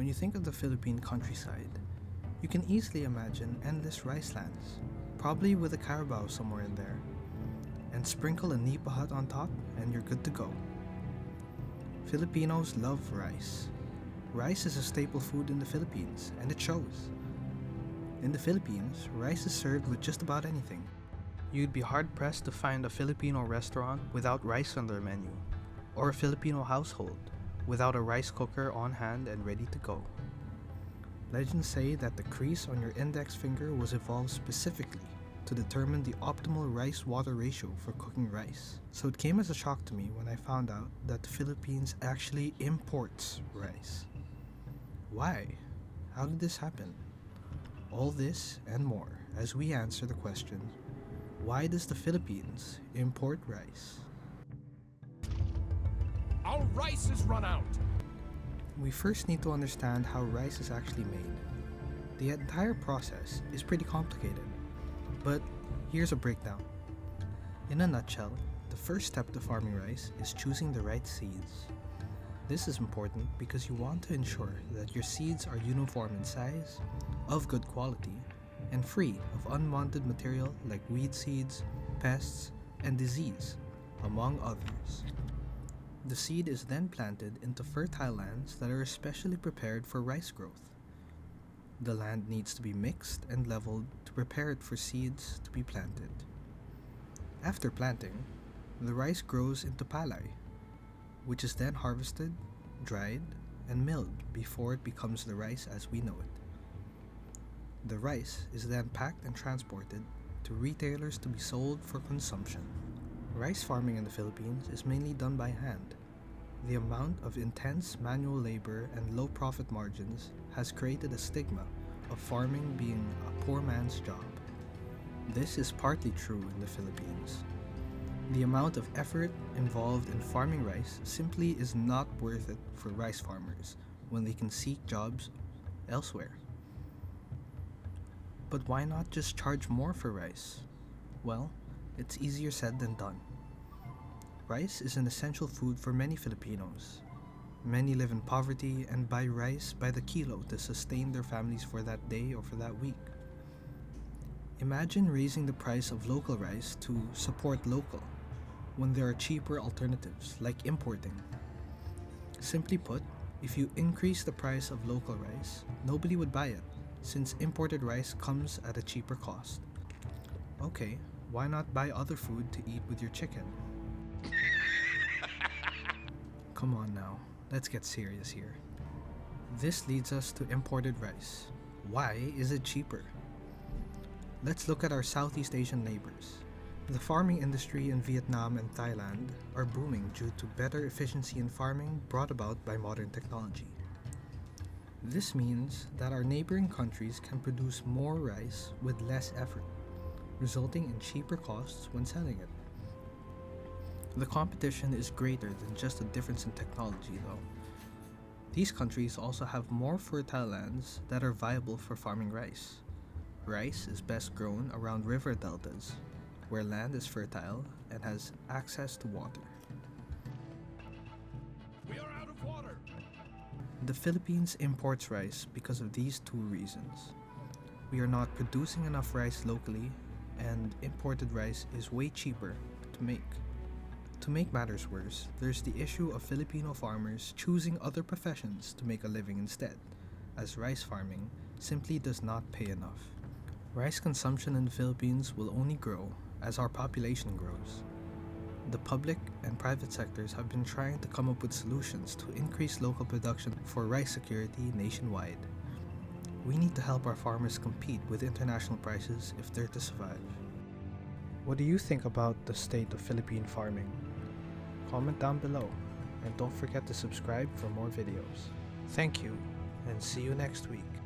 When you think of the Philippine countryside, you can easily imagine endless rice lands, probably with a carabao somewhere in there, and sprinkle a nipa hut on top and you're good to go. Filipinos love rice. Rice is a staple food in the Philippines, and it shows. In the Philippines, rice is served with just about anything. You'd be hard-pressed to find a Filipino restaurant without rice on their menu, or a Filipino household without a rice cooker on hand and ready to go. Legends say that the crease on your index finger was evolved specifically to determine the optimal rice-water ratio for cooking rice. So it came as a shock to me when I found out that the Philippines actually imports rice. Why? How did this happen? All this and more as we answer the question, why does the Philippines import rice? Our rice has run out! We first need to understand how rice is actually made. The entire process is pretty complicated, but here's a breakdown. In a nutshell, the first step to farming rice is choosing the right seeds. This is important because you want to ensure that your seeds are uniform in size, of good quality, and free of unwanted material like weed seeds, pests, and disease, among others. The seed is then planted into fertile lands that are especially prepared for rice growth. The land needs to be mixed and leveled to prepare it for seeds to be planted. After planting, the rice grows into palay, which is then harvested, dried, and milled before it becomes the rice as we know it. The rice is then packed and transported to retailers to be sold for consumption. Rice farming in the Philippines is mainly done by hand. The amount of intense manual labor and low profit margins has created a stigma of farming being a poor man's job. This is partly true in the Philippines. The amount of effort involved in farming rice simply is not worth it for rice farmers when they can seek jobs elsewhere. But why not just charge more for rice? Well, it's easier said than done. Rice is an essential food for many Filipinos. Many live in poverty and buy rice by the kilo to sustain their families for that day or for that week. Imagine raising the price of local rice to support local when there are cheaper alternatives like importing. Simply put, if you increase the price of local rice, nobody would buy it since imported rice comes at a cheaper cost. Okay, why not buy other food to eat with your chicken? Come on now, let's get serious here. This leads us to imported rice. Why is it cheaper? Let's look at our Southeast Asian neighbors. The farming industry in Vietnam and Thailand are booming due to better efficiency in farming brought about by modern technology. This means that our neighboring countries can produce more rice with less effort, resulting in cheaper costs when selling it. The competition is greater than just a difference in technology, though. These countries also have more fertile lands that are viable for farming rice. Rice is best grown around river deltas, where land is fertile and has access to water. We are out of water! The Philippines imports rice because of these two reasons. We are not producing enough rice locally, and imported rice is way cheaper to make. To make matters worse, there's the issue of Filipino farmers choosing other professions to make a living instead, as rice farming simply does not pay enough. Rice consumption in the Philippines will only grow as our population grows. The public and private sectors have been trying to come up with solutions to increase local production for rice security nationwide. We need to help our farmers compete with international prices if they're to survive. What do you think about the state of Philippine farming? Comment down below, and don't forget to subscribe for more videos. Thank you, and see you next week.